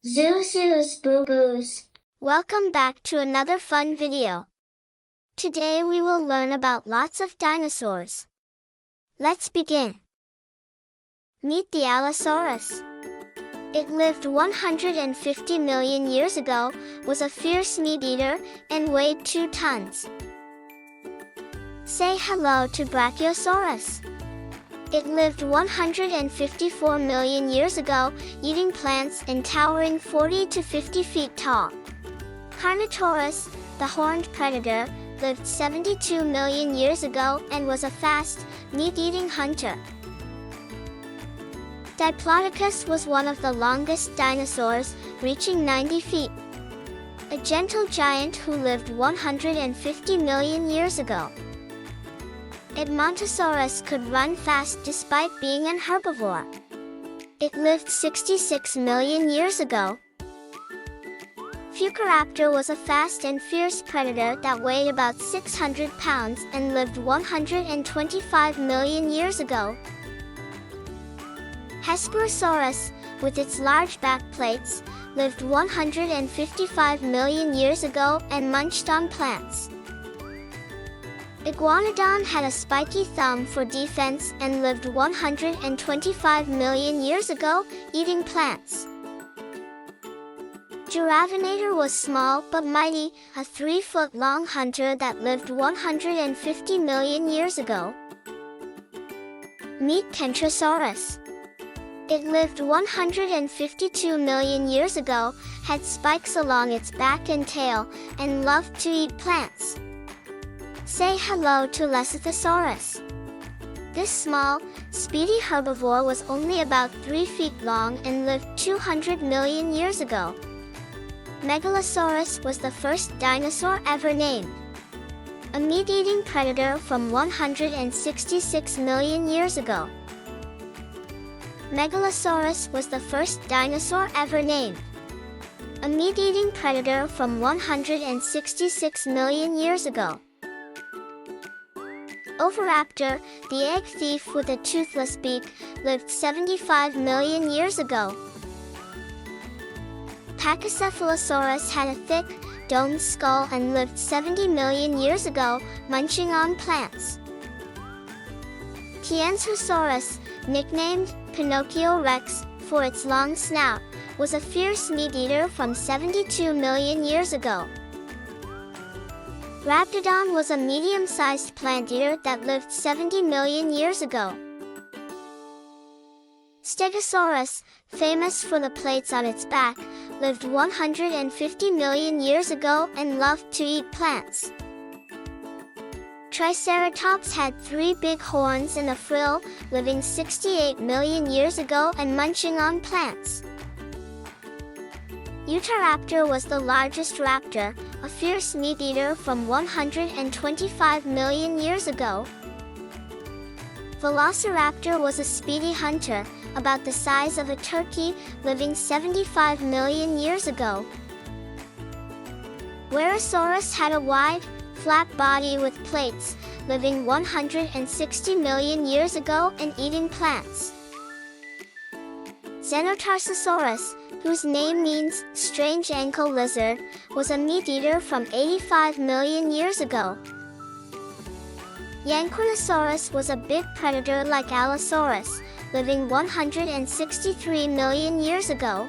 Zeus boo boos. Welcome back to another fun video. Today we will learn about lots of dinosaurs. Let's begin. Meet the Allosaurus. It lived 150 million years ago, was a fierce meat-eater, and weighed 2 tons. Say hello to Brachiosaurus. It lived 154 million years ago, eating plants and towering 40 to 50 feet tall. Carnotaurus, the horned predator, lived 72 million years ago and was a fast, meat-eating hunter. Diplodocus was one of the longest dinosaurs, reaching 90 feet. A gentle giant who lived 150 million years ago. Edmontosaurus could run fast despite being an herbivore. It lived 66 million years ago. Velociraptor was a fast and fierce predator that weighed about 600 pounds and lived 125 million years ago. Hesperosaurus, with its large back plates, lived 155 million years ago and munched on plants. Iguanodon had a spiky thumb for defense and lived 125 million years ago, eating plants. Giraffinator was small but mighty, a 3-foot-long hunter that lived 150 million years ago. Meet Kentrosaurus. It lived 152 million years ago, had spikes along its back and tail, and loved to eat plants. Say hello to Lesothosaurus. This small, speedy herbivore was only about 3 feet long and lived 200 million years ago. Megalosaurus was the first dinosaur ever named. A meat-eating predator from 166 million years ago. Megalosaurus was the first dinosaur ever named. A meat-eating predator from 166 million years ago. Oviraptor, the egg thief with a toothless beak, lived 75 million years ago. Pachycephalosaurus had a thick, domed skull and lived 70 million years ago, munching on plants. Tianzosaurus, nicknamed Pinocchio Rex for its long snout, was a fierce meat-eater from 72 million years ago. Raptidon was a medium-sized plant-eater that lived 70 million years ago. Stegosaurus, famous for the plates on its back, lived 150 million years ago and loved to eat plants. Triceratops had 3 big horns and a frill, living 68 million years ago and munching on plants. Utahraptor was the largest raptor, a fierce meat-eater from 125 million years ago. Velociraptor was a speedy hunter, about the size of a turkey, living 75 million years ago. Wherosaurus had a wide, flat body with plates, living 160 million years ago and eating plants. Xenotarsosaurus, whose name means strange ankle lizard, was a meat-eater from 85 million years ago. Yanquinosaurus was a big predator like Allosaurus, living 163 million years ago.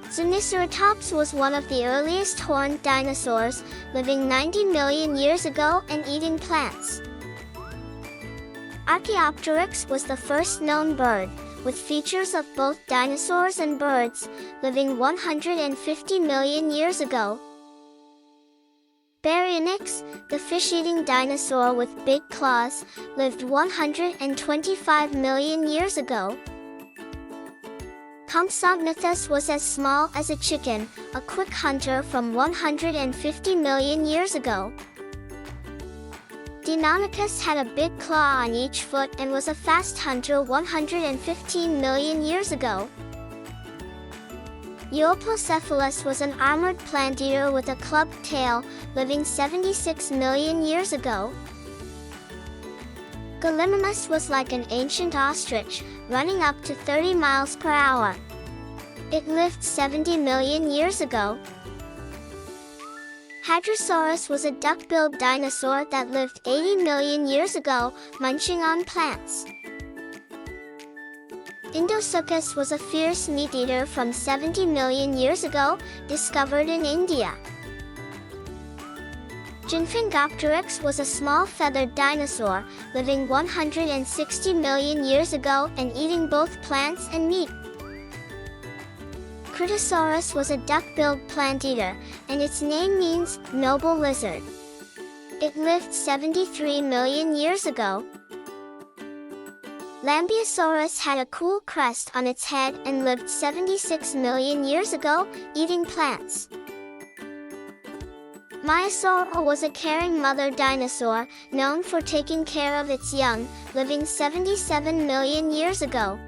Zuniceratops was one of the earliest horned dinosaurs, living 90 million years ago and eating plants. Archaeopteryx was the first known bird, with features of both dinosaurs and birds, living 150 million years ago. Baryonyx, the fish-eating dinosaur with big claws, lived 125 million years ago. Compsognathus was as small as a chicken, a quick hunter from 150 million years ago. Deinonychus had a big claw on each foot and was a fast hunter 115 million years ago. Euoplocephalus was an armored plant-eater with a clubbed tail, living 76 million years ago. Gallimimus was like an ancient ostrich, running up to 30 miles per hour. It lived 70 million years ago. Hadrosaurus was a duck-billed dinosaur that lived 80 million years ago, munching on plants. Indosuchus was a fierce meat-eater from 70 million years ago, discovered in India. Gymphingopteryx was a small feathered dinosaur, living 160 million years ago and eating both plants and meat. Critosaurus was a duck-billed plant-eater, and its name means noble lizard. It lived 73 million years ago. Lambeosaurus had a cool crest on its head and lived 76 million years ago, eating plants. Maiasaur was a caring mother dinosaur, known for taking care of its young, living 77 million years ago.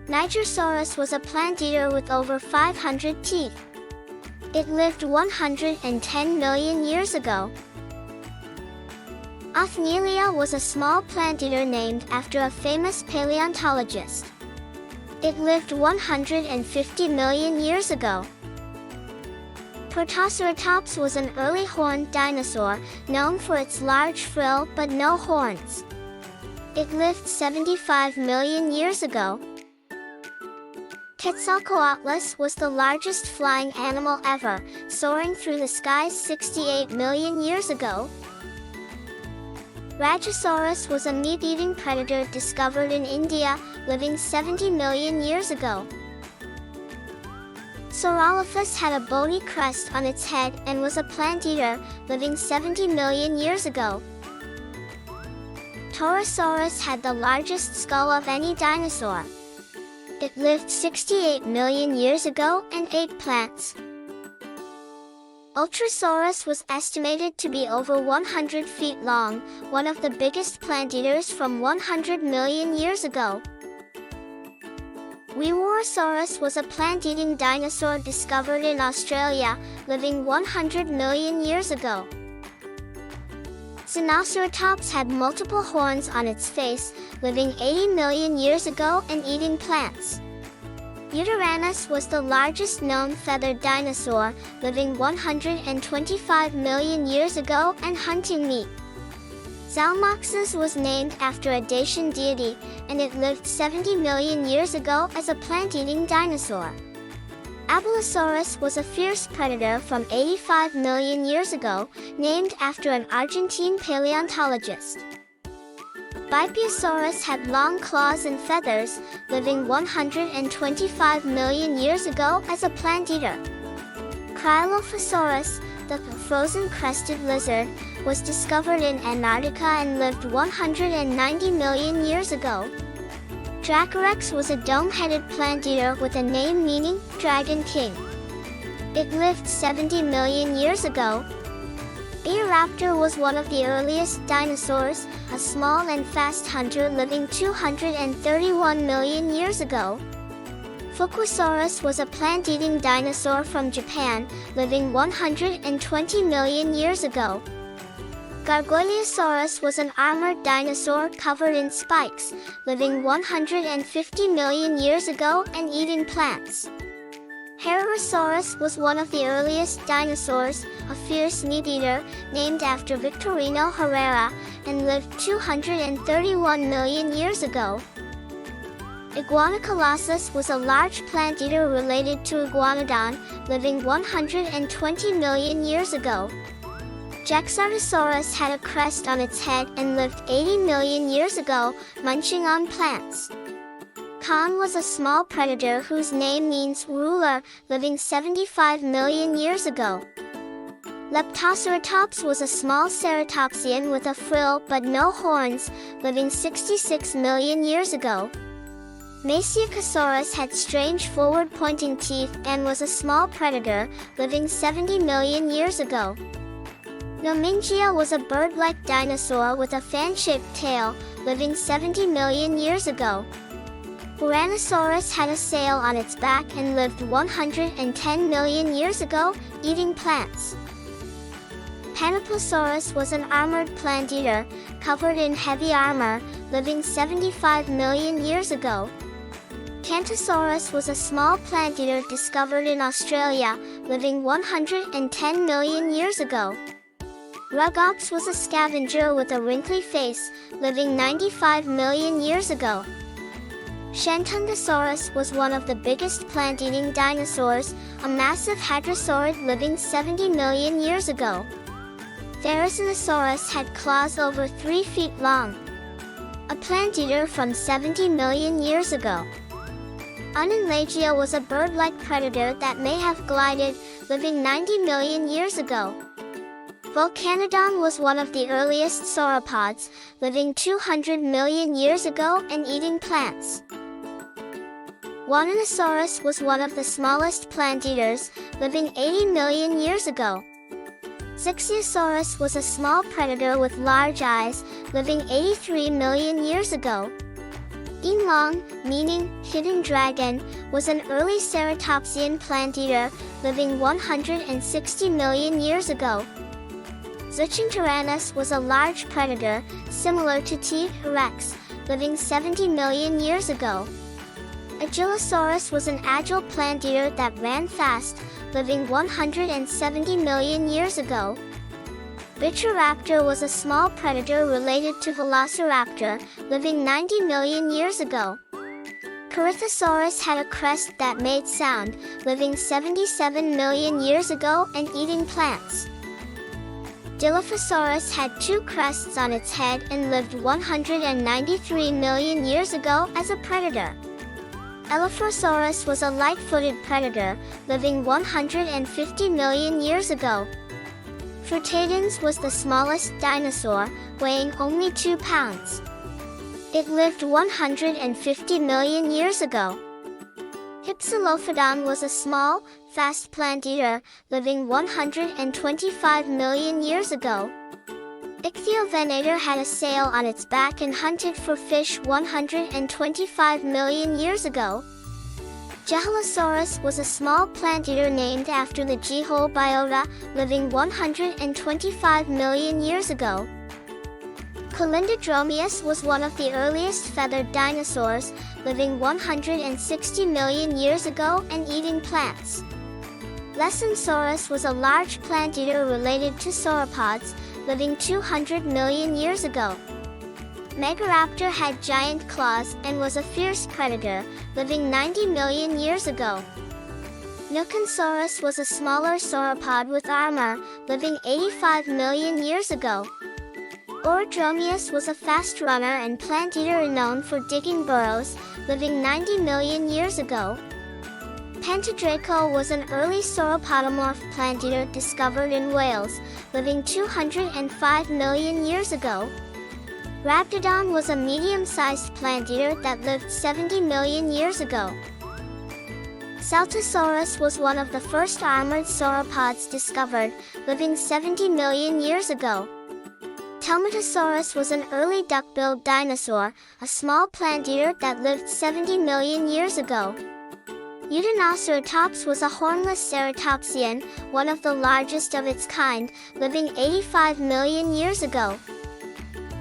Nigersaurus was a plant-eater with over 500 teeth. It lived 110 million years ago. Othnielia was a small plant-eater named after a famous paleontologist. It lived 150 million years ago. Protoceratops was an early horned dinosaur, known for its large frill but no horns. It lived 75 million years ago. Quetzalcoatlus was the largest flying animal ever, soaring through the skies 68 million years ago. Brachiosaurus was a meat-eating predator discovered in India, living 70 million years ago. Saurolophus had a bony crest on its head and was a plant-eater, living 70 million years ago. Torosaurus had the largest skull of any dinosaur. It lived 68 million years ago and ate plants. Ultrasaurus was estimated to be over 100 feet long, one of the biggest plant-eaters from 100 million years ago. Weewarosaurus was a plant-eating dinosaur discovered in Australia, living 100 million years ago. Sinoceratops had multiple horns on its face, living 80 million years ago and eating plants. Yutyrannus was the largest known feathered dinosaur, living 125 million years ago and hunting meat. Zalmoxes was named after a Dacian deity, and it lived 70 million years ago as a plant-eating dinosaur. Abelisaurus was a fierce predator from 85 million years ago, named after an Argentine paleontologist. Bipiosaurus had long claws and feathers, living 125 million years ago as a plant-eater. Cryolophosaurus, the frozen crested lizard, was discovered in Antarctica and lived 190 million years ago. Dracorex was a dome-headed plant-eater with a name meaning Dragon King. It lived 70 million years ago. Velociraptor was one of the earliest dinosaurs, a small and fast hunter living 231 million years ago. Fukusaurus was a plant-eating dinosaur from Japan, living 120 million years ago. Gargoyleosaurus was an armored dinosaur covered in spikes, living 150 million years ago and eating plants. Herrerasaurus was one of the earliest dinosaurs, a fierce meat-eater, named after Victorino Herrera, and lived 231 million years ago. Iguanocolossus was a large plant-eater related to Iguanodon, living 120 million years ago. Jaxartosaurus had a crest on its head and lived 80 million years ago, munching on plants. Khan was a small predator whose name means ruler, living 75 million years ago. Leptoceratops was a small ceratopsian with a frill but no horns, living 66 million years ago. Maciocosaurus had strange forward-pointing teeth and was a small predator, living 70 million years ago. Nomingia was a bird-like dinosaur with a fan-shaped tail, living 70 million years ago. Tyrannosaurus had a sail on its back and lived 110 million years ago, eating plants. Panoplosaurus was an armored plant-eater, covered in heavy armor, living 75 million years ago. Cantosaurus was a small plant eater discovered in Australia, living 110 million years ago. Rugops was a scavenger with a wrinkly face, living 95 million years ago. Shantungosaurus was one of the biggest plant-eating dinosaurs, a massive hadrosaurid living 70 million years ago. Therizinosaurus had claws over 3 feet long, a plant eater from 70 million years ago. Unenlagia was a bird-like predator that may have glided, living 90 million years ago. Volcanodon was one of the earliest sauropods, living 200 million years ago and eating plants. Wananosaurus was one of the smallest plant eaters, living 80 million years ago. Zixiosaurus was a small predator with large eyes, living 83 million years ago. Yinlong, meaning hidden dragon, was an early ceratopsian plant eater, living 160 million years ago. Zichintyranus was a large predator, similar to TRex, living 70 million years ago. Agilosaurus was an agile plant eater that ran fast, living 170 million years ago. Brachiosaurus was a small predator related to Velociraptor, living 90 million years ago. Corythosaurus had a crest that made sound, living 77 million years ago and eating plants. Dilophosaurus had 2 crests on its head and lived 193 million years ago as a predator. Elaphrosaurus was a light-footed predator, living 150 million years ago. Frutadens was the smallest dinosaur, weighing only 2 pounds. It lived 150 million years ago. Hypsilophodon was a small, fast plant eater, living 125 million years ago. Ichthyovenator had a sail on its back and hunted for fish 125 million years ago. Gehelosaurus was a small plant eater named after the Gehol biota, living 125 million years ago. Colindodromeus was one of the earliest feathered dinosaurs, living 160 million years ago and eating plants. Lesensaurus was a large plant eater related to sauropods, living 200 million years ago. Megaraptor had giant claws and was a fierce predator, living 90 million years ago. Nuconsaurus was a smaller sauropod with armor, living 85 million years ago. Orodromeus was a fast runner and plant eater known for digging burrows, living 90 million years ago. Pantodraco was an early sauropodomorph plant eater discovered in Wales, living 205 million years ago. Raptodon was a medium-sized plant eater that lived 70 million years ago. Saltosaurus was one of the first armored sauropods discovered, living 70 million years ago. Telmatosaurus was an early duck-billed dinosaur, a small plant eater that lived 70 million years ago. Udinoceratops was a hornless ceratopsian, one of the largest of its kind, living 85 million years ago.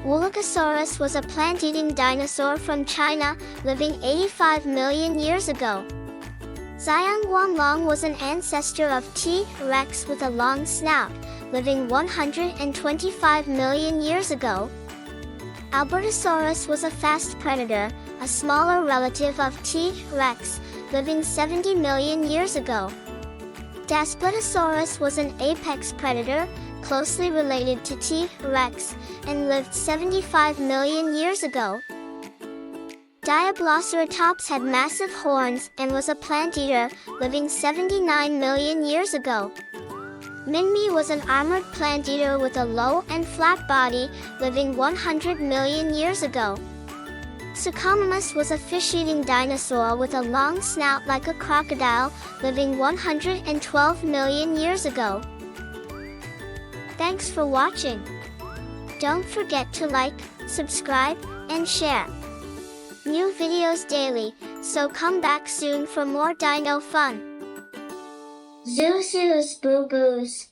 Woologosaurus was a plant-eating dinosaur from China, living 85 million years ago. Xiangguanlong was an ancestor of T-Rex with a long snout, living 125 million years ago. Albertosaurus was a fast predator, a smaller relative of T-Rex, living 70 million years ago. Daspletosaurus was an apex predator, closely related to T-Rex, and lived 75 million years ago. Diabloceratops had massive horns and was a plant eater, living 79 million years ago. Minmi was an armored plant eater with a low and flat body, living 100 million years ago. Suchomimus was a fish-eating dinosaur with a long snout like a crocodile, living 112 million years ago. Thanks for watching. Don't forget to like, subscribe, and share. New videos daily, so come back soon for more dino fun. Zoo zoos boo boos.